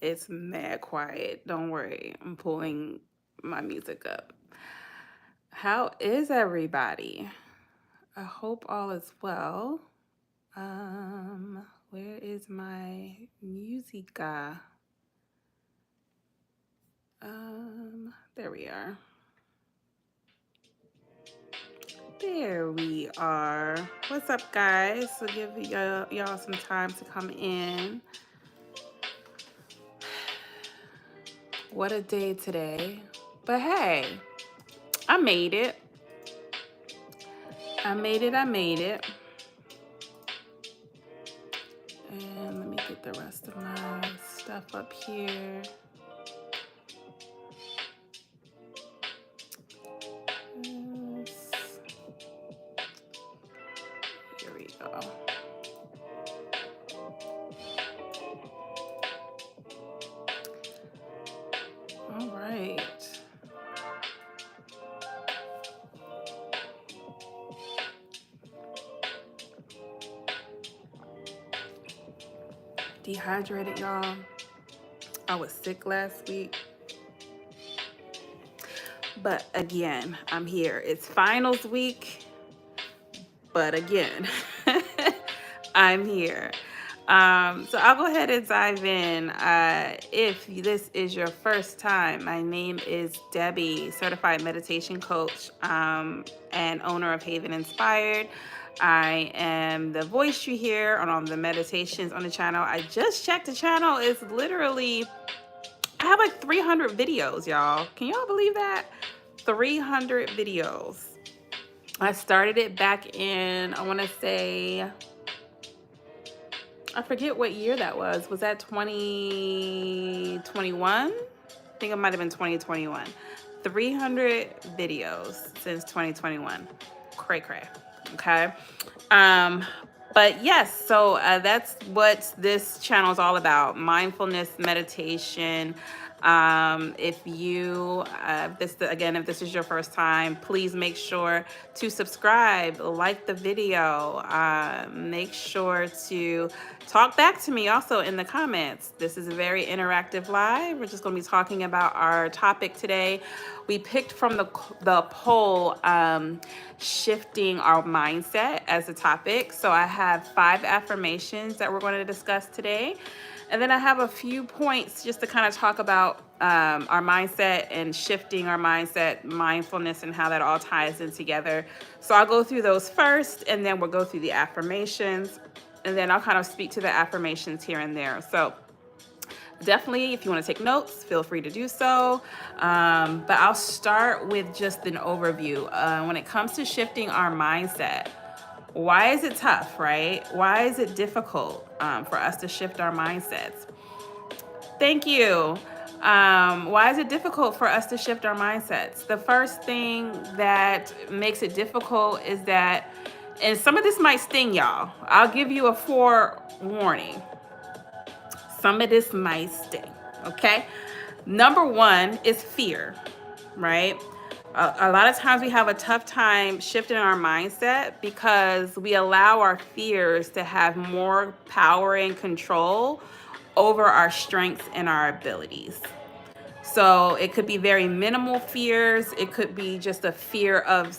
It's mad quiet. Don't worry. I'm pulling my music up. How is everybody? I hope all is well. Where is my musica? There we are. There we are. What's up, guys? So give y'all some time to come in. What a day today. But hey, I made it. I made it. And let me get the rest of my stuff up here. Here we go. All right. Dehydrated, y'all. I was sick last week. But again, I'm here. It's finals week. But again, I'm here. So I'll go ahead and dive in. If this is your first time, my name is Debbie, certified meditation coach and owner of Haven Inspired. I am the voice you hear on all the meditations on the channel. I just checked the channel. It's literally, I have like 300 videos, y'all. Can y'all believe that? 300 videos. I started it back in, I want to say, I forget what year that was. Was that 2021? I think it might have been 2021. 300 videos since 2021. Cray. Okay. But yes, so that's what this channel is all about. Mindfulness, meditation. If this is your first time, please make sure to subscribe, like the video, make sure to talk back to me also in the comments. This is a very interactive live. We're just going to be talking about our topic today. We picked from the poll, shifting our mindset as a topic. So I have 5 affirmations that we're going to discuss today. And then I have a few points just to kind of talk about our mindset and shifting our mindset, mindfulness, and how that all ties in together. So I'll go through those first, and then we'll go through the affirmations, and then I'll kind of speak to the affirmations here and there. So definitely, if you want to take notes, feel free to do so. But I'll start with just an overview. When it comes to shifting our mindset, why is it tough, right? Why is it difficult for us to shift our mindsets? Thank you. Why is it difficult for us to shift our mindsets? The first thing that makes it difficult is that, and some of this might sting y'all. I'll give you a forewarning. Some of this might sting, okay? Number one is fear, right? A lot of times we have a tough time shifting our mindset because we allow our fears to have more power and control over our strengths and our abilities. So it could be very minimal fears. It could be just a fear of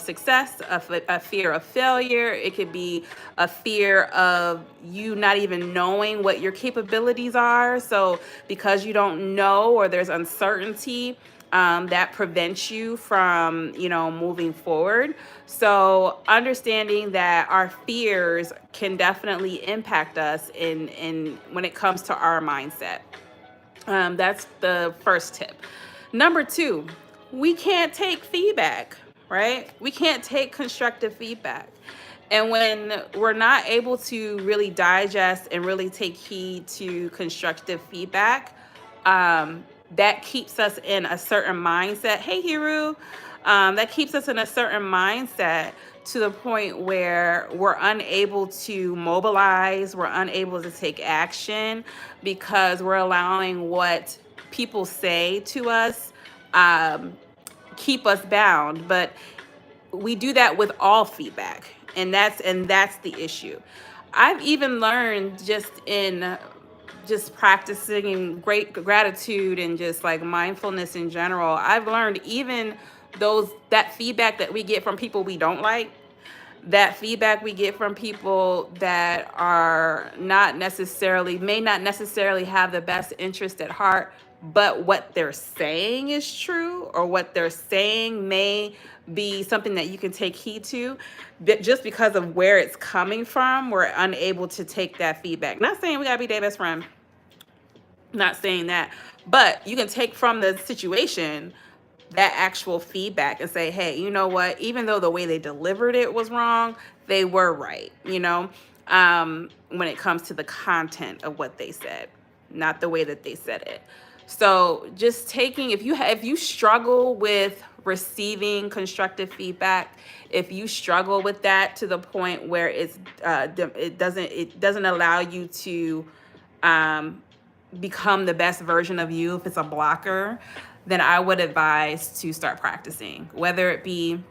success, a fear of failure. It could be a fear of you not even knowing what your capabilities are. So because you don't know, or there's uncertainty, that prevents you from, moving forward. So understanding that our fears can definitely impact us in when it comes to our mindset. That's the first tip. Number 2, we can't take feedback, right? We can't take constructive feedback. And when we're not able to really digest and really take heed to constructive feedback, that keeps us in a certain mindset. Hey, Hiru. That keeps us in a certain mindset to the point where we're unable to mobilize, we're unable to take action because we're allowing what people say to us keep us bound. But we do that with all feedback, and that's the issue. I've even learned just in just practicing great gratitude and just like mindfulness in general, I've learned even that feedback that we get from people we don't like, that feedback we get from people that are not necessarily, may not necessarily have the best interest at heart, but what they're saying is true, or what they're saying may be something that you can take heed to, that just because of where it's coming from, we're unable to take that feedback. Not saying we gotta be their best friend, not saying that, but you can take from the situation that actual feedback and say, hey, you know what, even though the way they delivered it was wrong, they were right, when it comes to the content of what they said, not the way that they said it. So just taking, if you struggle with receiving constructive feedback, if you struggle with that to the point where it doesn't allow you to become the best version of you, if it's a blocker, then I would advise to start practicing, whether it be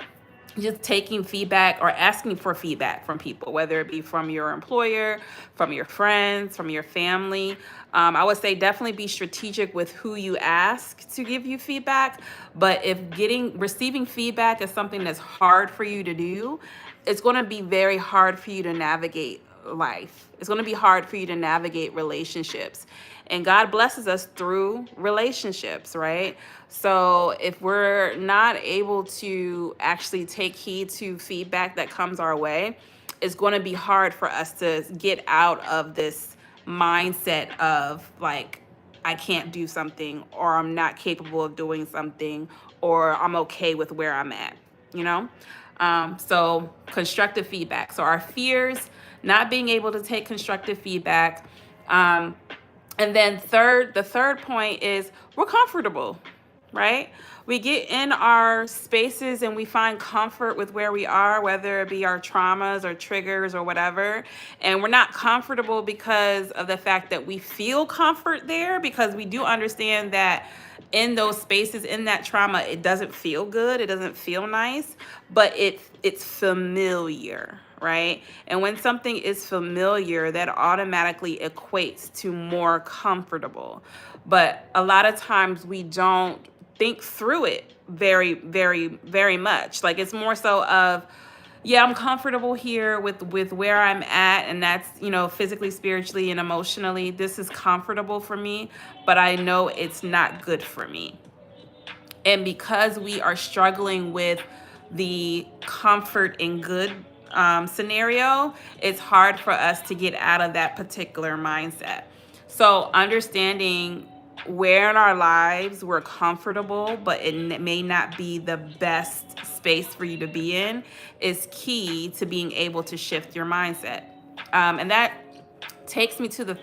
just taking feedback or asking for feedback from people, whether it be from your employer, from your friends, from your family. I would say definitely be strategic with who you ask to give you feedback. But if receiving feedback is something that's hard for you to do, it's going to be very hard for you to navigate life. It's going to be hard for you to navigate relationships. And God blesses us through relationships, right? So if we're not able to actually take heed to feedback that comes our way, it's going to be hard for us to get out of this mindset of like, I can't do something, or I'm not capable of doing something, or I'm okay with where I'm at, you know? So constructive feedback. So our fears, not being able to take constructive feedback. And then the third point is we're comfortable, right? We get in our spaces and we find comfort with where we are, whether it be our traumas or triggers or whatever. And we're not comfortable because of the fact that we feel comfort there, because we do understand that in those spaces, in that trauma, it doesn't feel good, it doesn't feel nice, but it's familiar, right? And when something is familiar, that automatically equates to more comfortable. But a lot of times we don't think through it very, very, very much. Like, it's more so of, yeah, I'm comfortable here with where I'm at, and that's, physically, spiritually, and emotionally, this is comfortable for me, but I know it's not good for me. And because we are struggling with the comfort and good scenario, it's hard for us to get out of that particular mindset. So understanding where in our lives we're comfortable, but it may not be the best space for you to be in, is key to being able to shift your mindset. And that takes me to the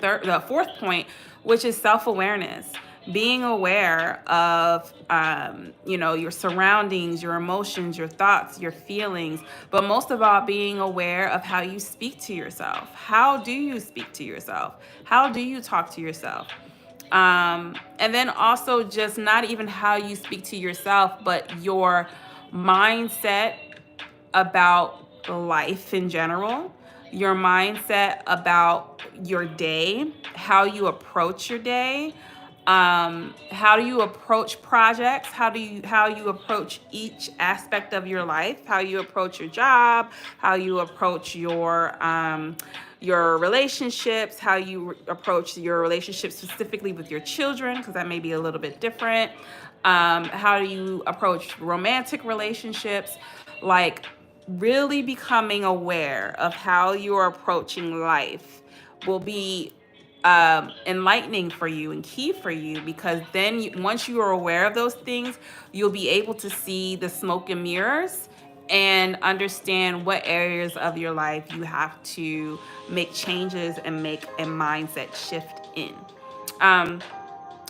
fourth point, which is self-awareness. Being aware of, your surroundings, your emotions, your thoughts, your feelings, but most of all, being aware of how you speak to yourself. How do you speak to yourself? How do you talk to yourself? And then also just not even how you speak to yourself, but your mindset about life in general, your mindset about your day, how you approach your day, how do you approach projects, how you approach each aspect of your life, how you approach your job, how you approach your relationships, how you approach your relationships specifically with your children, because that may be a little bit different. How do you approach romantic relationships? Like, really becoming aware of how you're approaching life will be enlightening for you and key for you, because then once you are aware of those things, you'll be able to see the smoke and mirrors and understand what areas of your life you have to make changes and make a mindset shift in.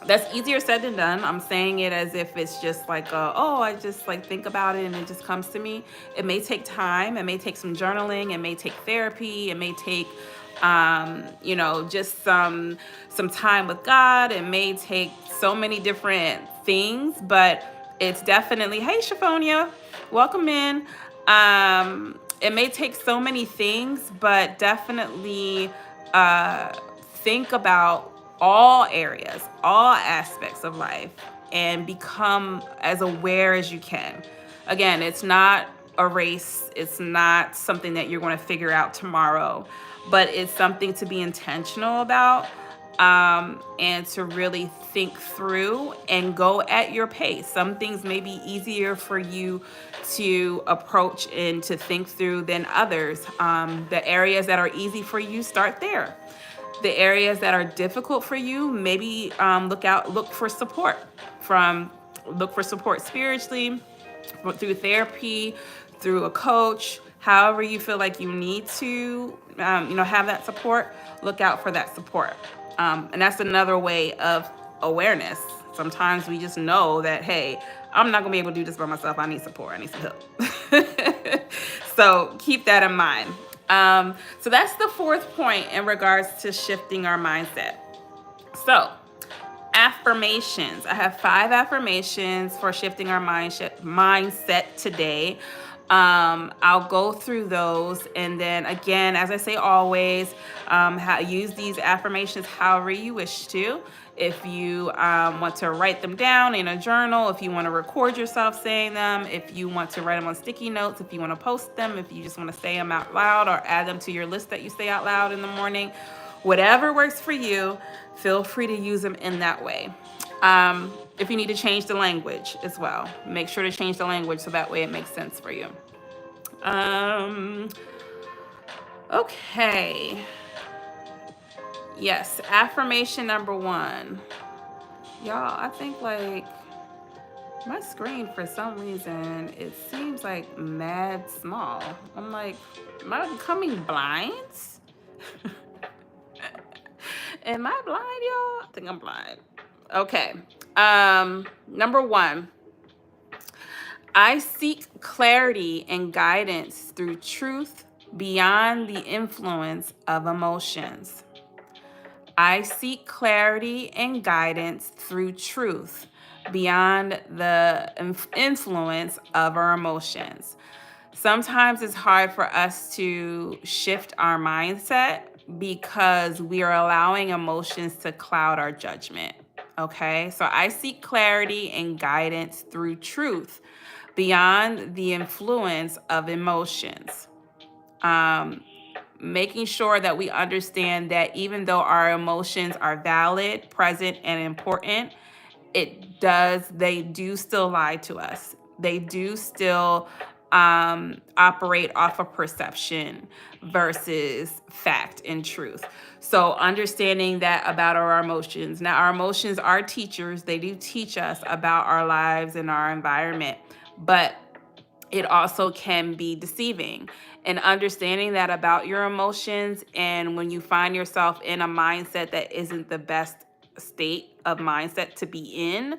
That's easier said than done. I'm saying it as if it's just like, I just like think about it and it just comes to me. It may take time. It may take some journaling. It may take therapy. It may take, just some time with God. It may take so many different things, but it's definitely, hey, Shaphonia, welcome in. It may take so many things, but definitely think about all areas, all aspects of life, and become as aware as you can. Again, it's not a race, it's not something that you're going to figure out tomorrow, but it's something to be intentional about, and to really think through and go at your pace. Some things may be easier for you to approach and to think through than others. The areas that are easy for you, start there. The areas that are difficult for you, maybe look for support from look for support spiritually, through therapy, through a coach, however you feel like you need to, have that support. Look out for that support, and that's another way of awareness. Sometimes we just know that, hey, I'm not gonna be able to do this by myself. I need support. I need some help. So keep that in mind. So that's the fourth point in regards to shifting our mindset. So, affirmations. I have 5 affirmations for shifting our mindset today. I'll go through those, and then again, as I say always, use these affirmations however you wish to. If you want to write them down in a journal, if you want to record yourself saying them, if you want to write them on sticky notes, if you want to post them, if you just want to say them out loud or add them to your list that you say out loud in the morning, whatever works for you, feel free to use them in that way. If you need to change the language as well, make sure to change the language so that way it makes sense for you. Okay. Yes, affirmation number 1. Y'all, I think like my screen for some reason, it seems like mad small. I'm like, am I becoming blind? Am I blind, y'all? I think I'm blind. Okay. Number 1, I seek clarity and guidance through truth beyond the influence of emotions. I seek clarity and guidance through truth beyond the influence of our emotions. Sometimes it's hard for us to shift our mindset because we are allowing emotions to cloud our judgment. Okay, so I seek clarity and guidance through truth beyond the influence of emotions. Making sure that we understand that even though our emotions are valid, present, and important, they do still lie to us. They do still operate off of perception versus fact and truth. So understanding that about our emotions. Now, our emotions are teachers. They do teach us about our lives and our environment, but it also can be deceiving. And understanding that about your emotions, and when you find yourself in a mindset that isn't the best state of mindset to be in,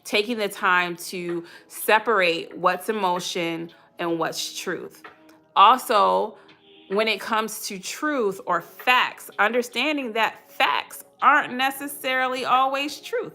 taking the time to separate what's emotion and what's truth. Also, when it comes to truth or facts, understanding that facts aren't necessarily always truth.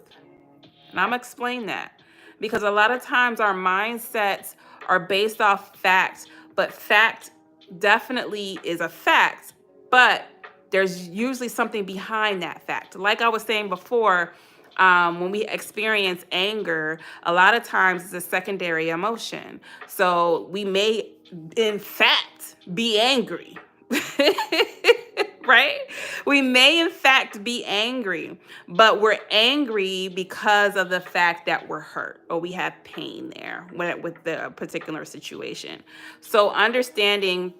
And I'm going to explain that, because a lot of times our mindsets are based off fact, but fact definitely is a fact, but there's usually something behind that fact. Like I was saying before, when we experience anger, a lot of times it's a secondary emotion. So we may, in fact, be angry. Right? We may, in fact, be angry, but we're angry because of the fact that we're hurt or we have pain there with the particular situation. So understanding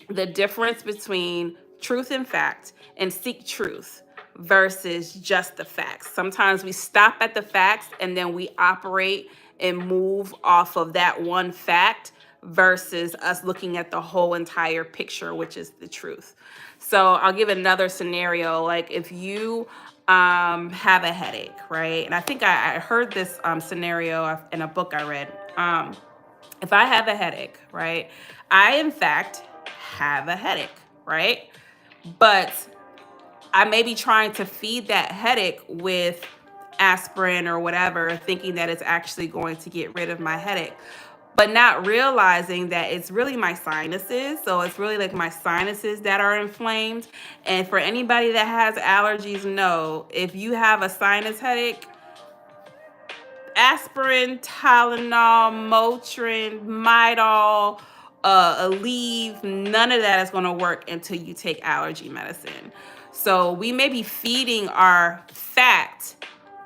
the difference between truth and fact, and seek truth versus just the facts. Sometimes we stop at the facts and then we operate and move off of that one fact versus us looking at the whole entire picture, which is the truth. So I'll give another scenario. Like if you have a headache, right? And I think I heard this scenario in a book I read. If I have a headache, right? I, in fact, have a headache, right? But I may be trying to feed that headache with aspirin or whatever, thinking that it's actually going to get rid of my headache. but not realizing that it's really my sinuses. So it's really like my sinuses that are inflamed. And for anybody that has allergies, know if you have a sinus headache, aspirin, Tylenol, Motrin, Midol, Aleve, none of that is going to work until you take allergy medicine. So we may be feeding our fat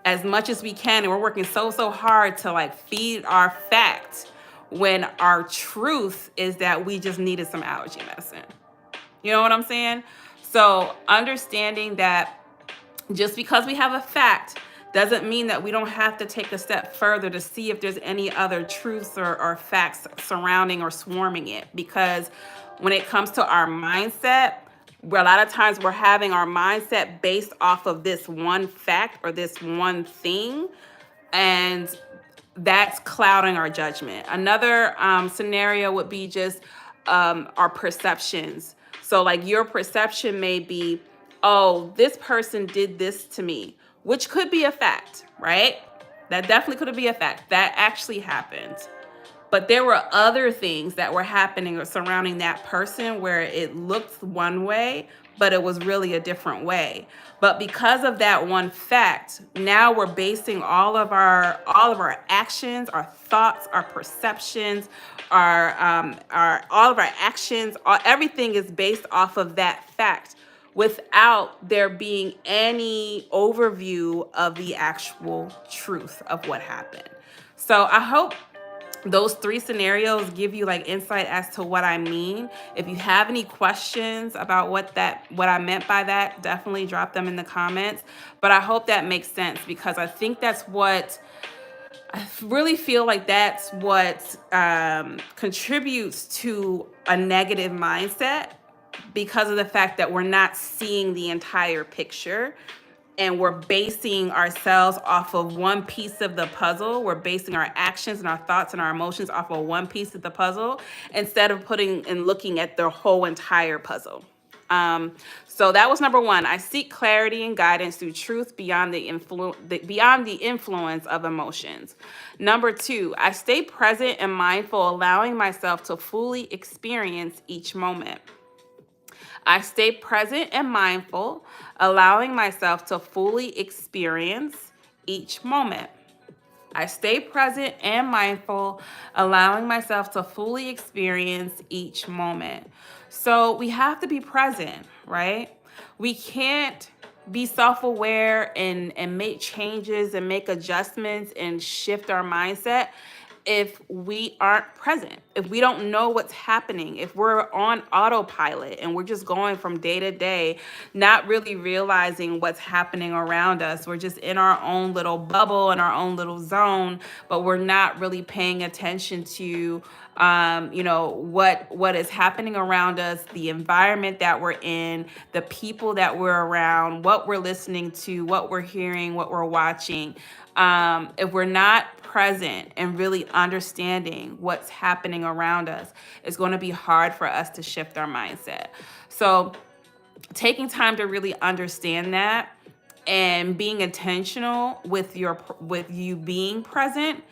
as much as we can, and we're working so hard to like feed our fat when our truth is that we just needed some allergy medicine. You know what I'm saying? So understanding that just because we have a fact doesn't mean that we don't have to take a step further to see if there's any other truths or facts surrounding or swarming it. Because when it comes to our mindset, where a lot of times we're having our mindset based off of this one fact or this one thing, and that's clouding our judgment. Another scenario would be just our perceptions. So, like, your perception may be, oh, this person did this to me, which could be a fact, right? That definitely could be a fact. That actually happened. But there were other things that were happening or surrounding that person where it looked one way, but it was really a different way. But because of that one fact, now we're basing all of our actions, our thoughts, our perceptions, our all of our actions, everything is based off of that fact without there being any overview of the actual truth of what happened. So I hope those three scenarios give you like insight as to what I mean. If you have any questions about what I meant by that, definitely drop them in the comments. But I hope that makes sense, because I think that's what I really feel like that's what contributes to a negative mindset, because of the fact that we're not seeing the entire picture. And we're basing ourselves off of one piece of the puzzle. We're basing our actions and our thoughts and our emotions off of one piece of the puzzle, instead of putting and looking at the whole entire puzzle. So that was number one. I seek clarity and guidance through truth beyond the influence of emotions. Number two, I stay present and mindful, allowing myself to fully experience each moment. I stay present and mindful, allowing myself to fully experience each moment. I stay present and mindful, allowing myself to fully experience each moment. So we have to be present, right? We can't be self-aware and make changes and make adjustments and shift our mindset if we aren't present, if we don't know what's happening, if we're on autopilot and we're just going from day to day, not really realizing what's happening around us. We're just in our own little bubble, in our own little zone, but we're not really paying attention to what is happening around us, the environment that we're in, the people that we're around, what we're listening to, what we're hearing, what we're watching. If we're not present and really understanding what's happening around us, it's going to be hard for us to shift our mindset. So taking time to really understand that and being intentional with you being present,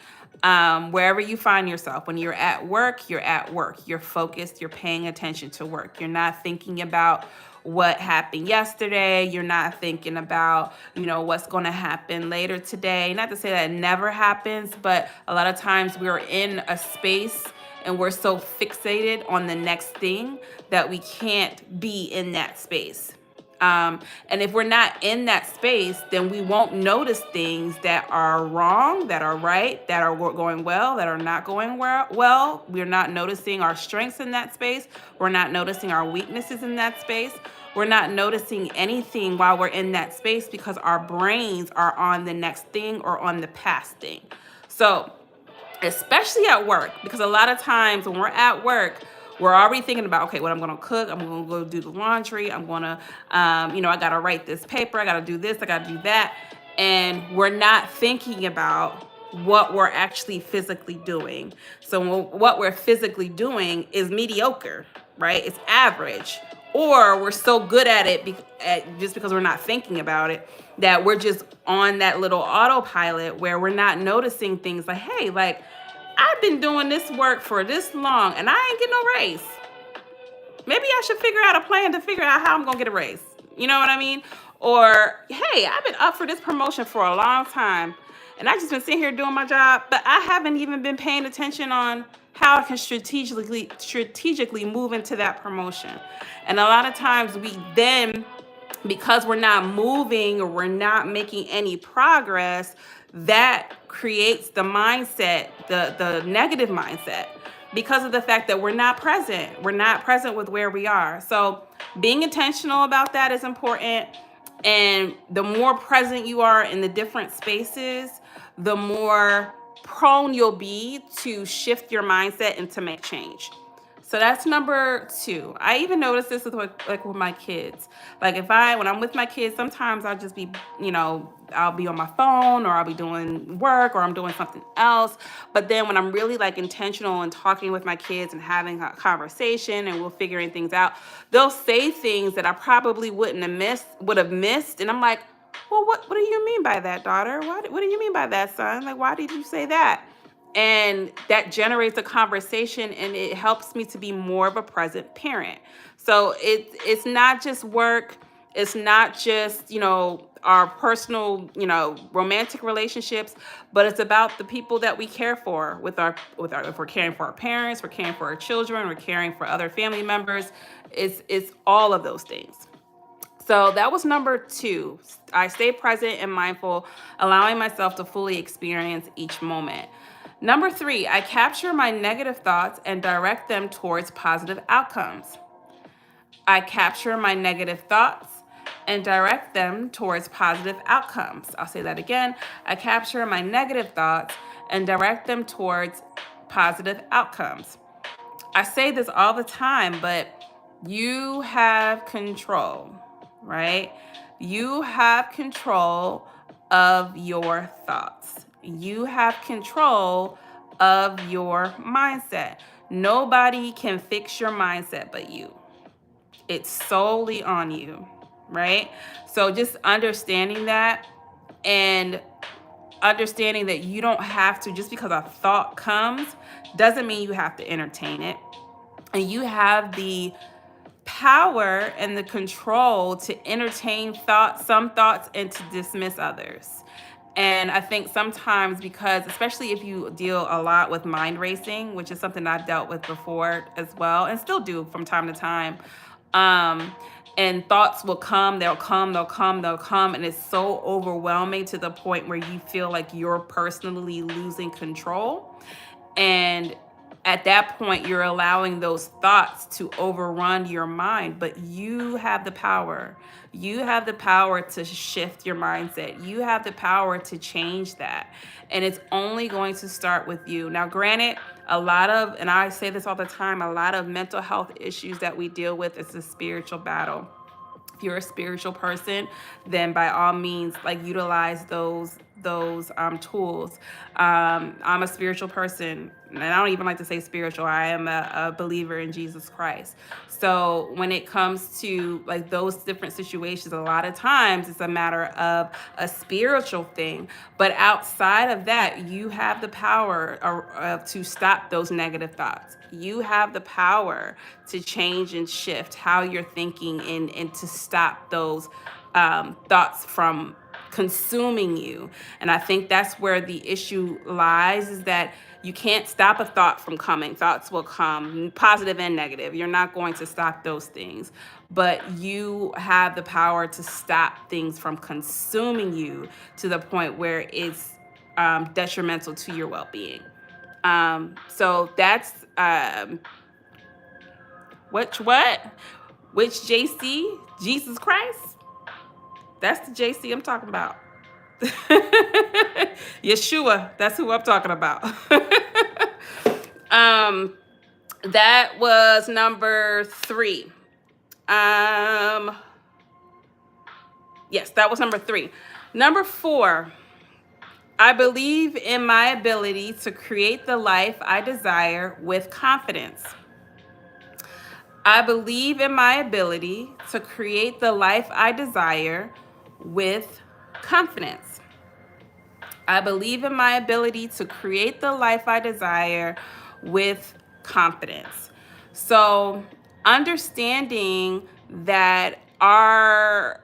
wherever you find yourself. When you're at work, you're focused, you're paying attention to work. You're not thinking about what happened yesterday. You're not thinking about, what's going to happen later today. Not to say that it never happens, but a lot of times we're in a space and we're so fixated on the next thing that we can't be in that space. And if we're not in that space, then we won't notice things that are wrong, that are right, that are going well, that are not going well. We're not noticing our strengths in that space. We're not noticing our weaknesses in that space. We're not noticing anything while we're in that space because our brains are on the next thing or on the past thing. So, especially at work, because a lot of times when we're at work, we're already thinking about, okay, what I'm going to cook, I'm going to go do the laundry, I'm going to, I got to write this paper, I got to do this, I got to do that. And we're not thinking about what we're actually physically doing. So what we're physically doing is mediocre, right? It's average. Or we're so good at it just because we're not thinking about it, that we're just on that little autopilot where we're not noticing things like, hey, like, I've been doing this work for this long and I ain't getting no raise. Maybe I should figure out a plan to figure out how I'm going to get a raise. You know what I mean? Or, hey, I've been up for this promotion for a long time and I just been sitting here doing my job, but I haven't even been paying attention on how I can strategically move into that promotion. And a lot of times we then, because we're not moving or we're not making any progress, that creates the mindset, the negative mindset, because of the fact that we're not present. We're not present with where we are. So being intentional about that is important. And the more present you are in the different spaces, the more prone you'll be to shift your mindset and to make change. So that's number 2. I even notice this with with my kids. Like when I'm with my kids, sometimes I'll just be, I'll be on my phone or I'll be doing work or I'm doing something else. But then when I'm really like intentional and talking with my kids and having a conversation and we're figuring things out, they'll say things that I probably would have missed. And I'm like, well, what do you mean by that, daughter? What do you mean by that, son? Like, why did you say that? And that generates a conversation and it helps me to be more of a present parent. So it's not just work. It's not just, our personal, romantic relationships, but it's about the people that we care for if we're caring for our parents, we're caring for our children, we're caring for other family members. It's all of those things. So that was number 2. I stay present and mindful, allowing myself to fully experience each moment. Number 3, I capture my negative thoughts and direct them towards positive outcomes. I capture my negative thoughts and direct them towards positive outcomes. I'll say that again. I capture my negative thoughts and direct them towards positive outcomes. I say this all the time, but you have control, right? You have control of your thoughts. You have control of your mindset. Nobody can fix your mindset but you. It's solely on you, right? So just understanding that and understanding that you don't have to, just because a thought comes, doesn't mean you have to entertain it. And you have the power and the control to entertain some thoughts and to dismiss others. And I think sometimes, because especially if you deal a lot with mind racing, which is something I've dealt with before as well, and still do from time to time, and thoughts will come, they'll come, and it's so overwhelming to the point where you feel like you're personally losing control. And at that point, you're allowing those thoughts to overrun your mind, but you have the power. You have the power to shift your mindset. You have the power to change that. And it's only going to start with you. Now, granted, and I say this all the time, a lot of mental health issues that we deal with is a spiritual battle. If you're a spiritual person, then by all means, like, utilize those tools. I'm a spiritual person, and I don't even like to say spiritual. I am a believer in Jesus Christ. So when it comes to like those different situations, a lot of times it's a matter of a spiritual thing. But outside of that, you have the power to stop those negative thoughts. You have the power to change and shift how you're thinking and to stop those thoughts from consuming you. And I think that's where the issue lies, is that you can't stop a thought from coming. Thoughts will come, positive and negative. You're not going to stop those things, but you have the power to stop things from consuming you to the point where it's detrimental to your well-being. So that's which JC? Jesus Christ? That's the JC I'm talking about. Yeshua, that's who I'm talking about. That was number 3. Yes, that was number 3. Number 4, I believe in my ability to create the life I desire with confidence. I believe in my ability to create the life I desire with confidence. I believe in my ability to create the life I desire with confidence. So, understanding that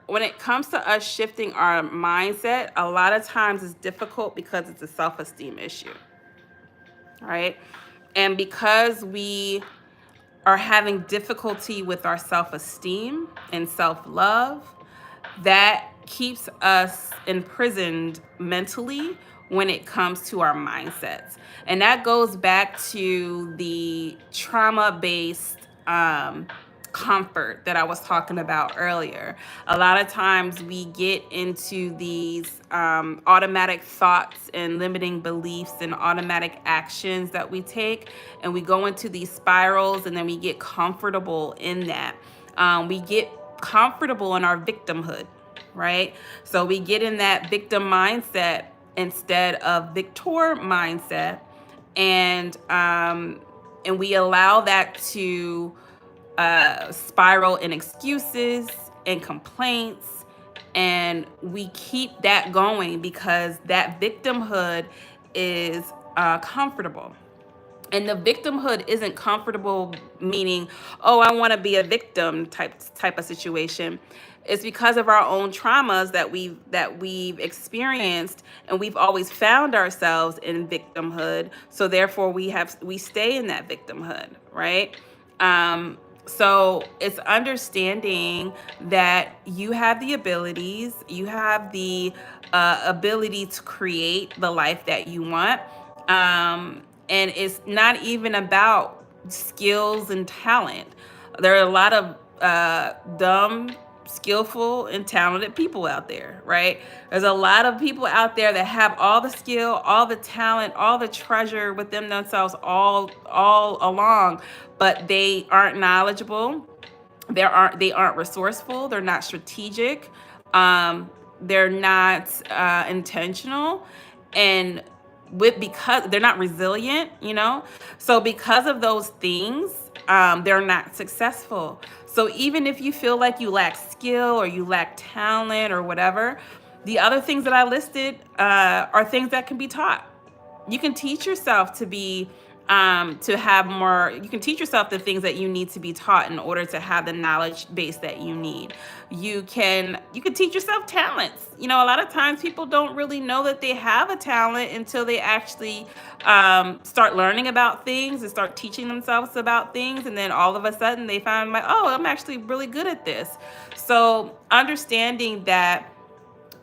when it comes to us shifting our mindset, a lot of times it's difficult because it's a self-esteem issue, right? And because we are having difficulty with our self-esteem and self-love, that keeps us imprisoned mentally when it comes to our mindsets. And that goes back to the trauma-based comfort that I was talking about earlier. A lot of times we get into these automatic thoughts and limiting beliefs and automatic actions that we take, and we go into these spirals, and then we get comfortable in that. We get comfortable in our victimhood, right? So we get in that victim mindset instead of victor mindset, and we allow that to spiral in excuses and complaints, and we keep that going because that victimhood is comfortable. And the victimhood isn't comfortable, meaning, oh, I want to be a victim type of situation. It's because of our own traumas that we've experienced, and we've always found ourselves in victimhood. So therefore, we stay in that victimhood, right? So it's understanding that you have the abilities, you have the ability to create the life that you want. And it's not even about skills and talent. There are a lot of dumb, skillful, and talented people out there, right? There's a lot of people out there that have all the skill, all the talent, all the treasure within themselves all along, but they aren't knowledgeable. They aren't resourceful. They're not strategic. They're not intentional, and because they're not resilient, so because of those things, they're not successful. So even if you feel like you lack skill or you lack talent or whatever, the other things that I listed are things that can be taught. You can teach yourself to have more. You can teach yourself the things that you need to be taught in order to have the knowledge base that you need. You can teach yourself talents. A lot of times people don't really know that they have a talent until they actually start learning about things and start teaching themselves about things, and then all of a sudden they find, like, oh, I'm actually really good at this. So understanding that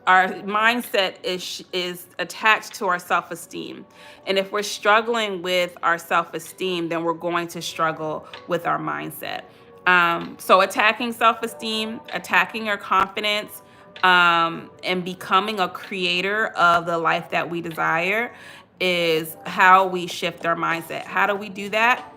our mindset is attached to our self-esteem. And if we're struggling with our self-esteem, then we're going to struggle with our mindset. So attacking self-esteem, attacking our confidence, and becoming a creator of the life that we desire is how we shift our mindset. How do we do that?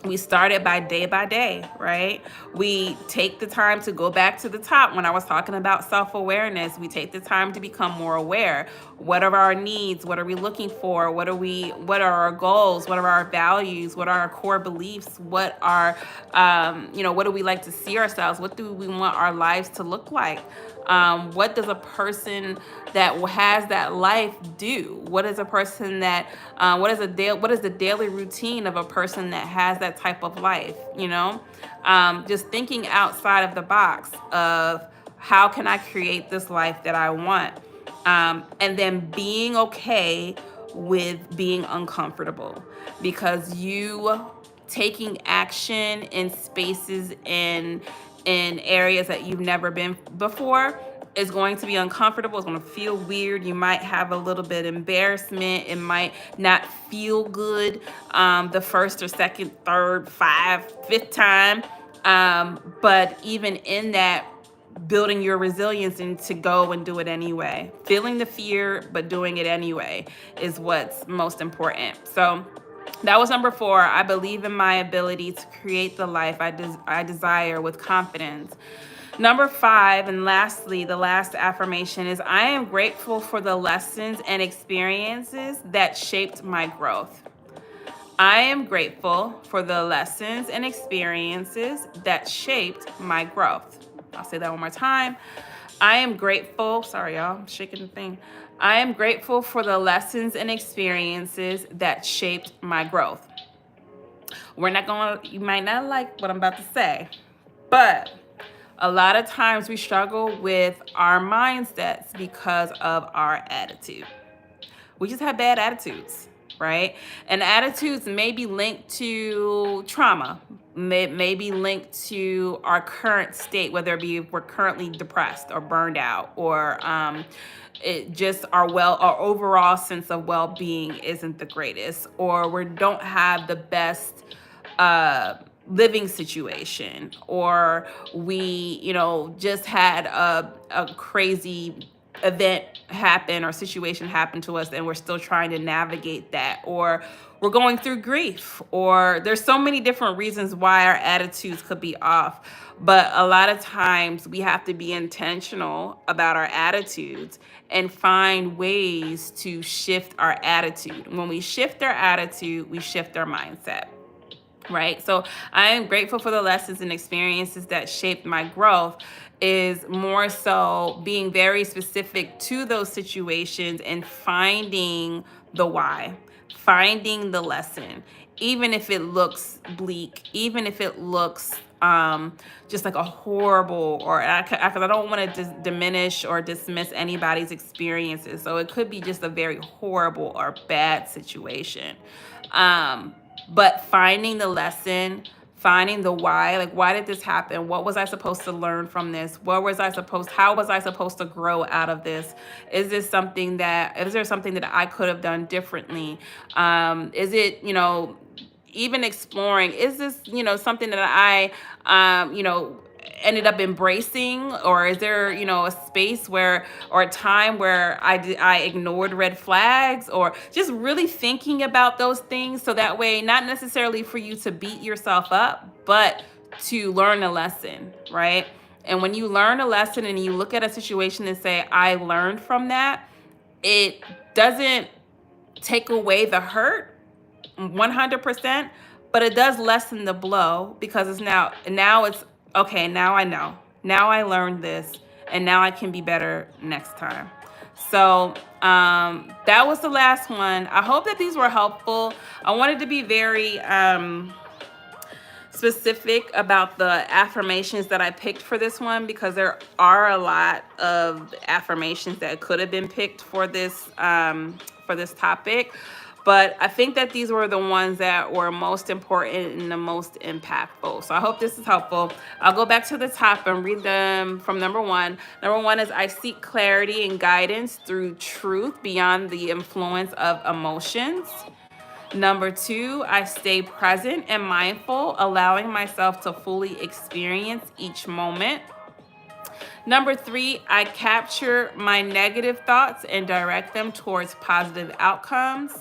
We start it by day, right? We take the time to go back to the top. When I was talking about self-awareness, we take the time to become more aware. What are our needs? What are we looking for? What are our goals? What are our values? What are our core beliefs? What do we like to see ourselves? What do we want our lives to look like? What does a person that has that life do? What is a person that what is the daily routine of a person that has that type of life? Just thinking outside of the box of how can I create this life that I want, and then being okay with being uncomfortable, because you taking action in spaces in areas that you've never been before is going to be uncomfortable. It's going to feel weird. You might have a little bit of embarrassment. It might not feel good the first or second, third, fifth time. But even in that, building your resilience and to go and do it anyway. Feeling the fear, but doing it anyway is what's most important. So that was number 4. I believe in my ability to create the life I desire with confidence. Number 5, and lastly, the last affirmation is, I am grateful for the lessons and experiences that shaped my growth. I am grateful for the lessons and experiences that shaped my growth. I'll say that one more time. I am grateful. Sorry, y'all. I'm shaking the thing. I am grateful for the lessons and experiences that shaped my growth. You might not like what I'm about to say, but a lot of times we struggle with our mindsets because of our attitude. We just have bad attitudes, right? And attitudes may be linked to trauma, may be linked to our current state, whether it be if we're currently depressed or burned out, or it just our overall sense of well-being isn't the greatest, or we don't have the best uh living situation, or we just had a crazy event happen or situation happen to us, and we're still trying to navigate that, or we're going through grief, or there's so many different reasons why our attitudes could be off. But a lot of times we have to be intentional about our attitudes and find ways to shift our attitude. When we shift our attitude, we shift our mindset. Right. So I am grateful for the lessons and experiences that shaped my growth, is more so being very specific to those situations and finding the why, finding the lesson, even if it looks bleak, even if it looks just like a horrible, or because I don't want to diminish or dismiss anybody's experiences. So it could be just a very horrible or bad situation. But finding the lesson, finding the why, like, why did this happen? What was I supposed to learn from this? How was I supposed to grow out of this? Is there something that I could have done differently? Is it, even exploring, is this, something that I, ended up embracing, or is there, a space where, or a time where I ignored red flags, or just really thinking about those things, so that way, not necessarily for you to beat yourself up, but to learn a lesson, right? And when you learn a lesson and you look at a situation and say, I learned from that, it doesn't take away the hurt 100%, but it does lessen the blow, because it's now it's okay. Now I know. Now I learned this, and now I can be better next time. So that was the last one. I hope that these were helpful. I wanted to be very specific about the affirmations that I picked for this one, because there are a lot of affirmations that could have been picked for this topic. But I think that these were the ones that were most important and the most impactful. So I hope this is helpful. I'll go back to the top and read them from number one. Number one is, I seek clarity and guidance through truth beyond the influence of emotions. Number two, I stay present and mindful, allowing myself to fully experience each moment. Number three, I capture my negative thoughts and direct them towards positive outcomes.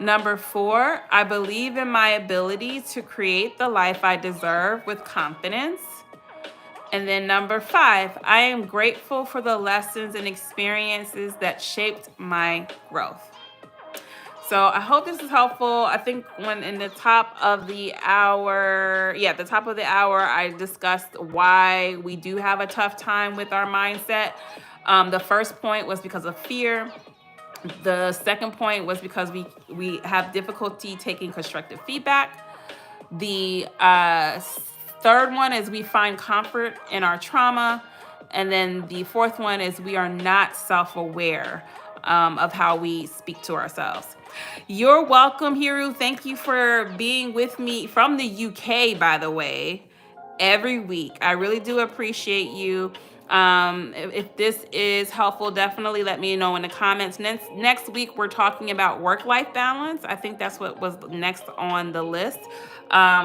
Number four, I believe in my ability to create the life I deserve with confidence. And then number five, I am grateful for the lessons and experiences that shaped my growth. So I hope this is helpful. I think when in the top of the hour, I discussed why we do have a tough time with our mindset. The first point was because of fear. The second point was because we have difficulty taking constructive feedback. The third one is we find comfort in our trauma. And then the fourth one is we are not self-aware of how we speak to ourselves. You're welcome, Hiru. Thank you for being with me from the UK, by the way, every week. I really do appreciate you. If this is helpful, definitely let me know in the comments. Next week, we're talking about work-life balance. I think that's what was next on the list.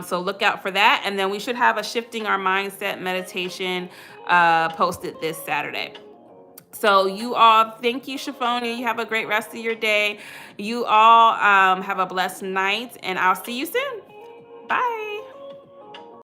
So look out for that. And then we should have a Shifting Our Mindset meditation posted this Saturday. So you all, thank you, Shafoni. You have a great rest of your day. You all have a blessed night, and I'll see you soon. Bye.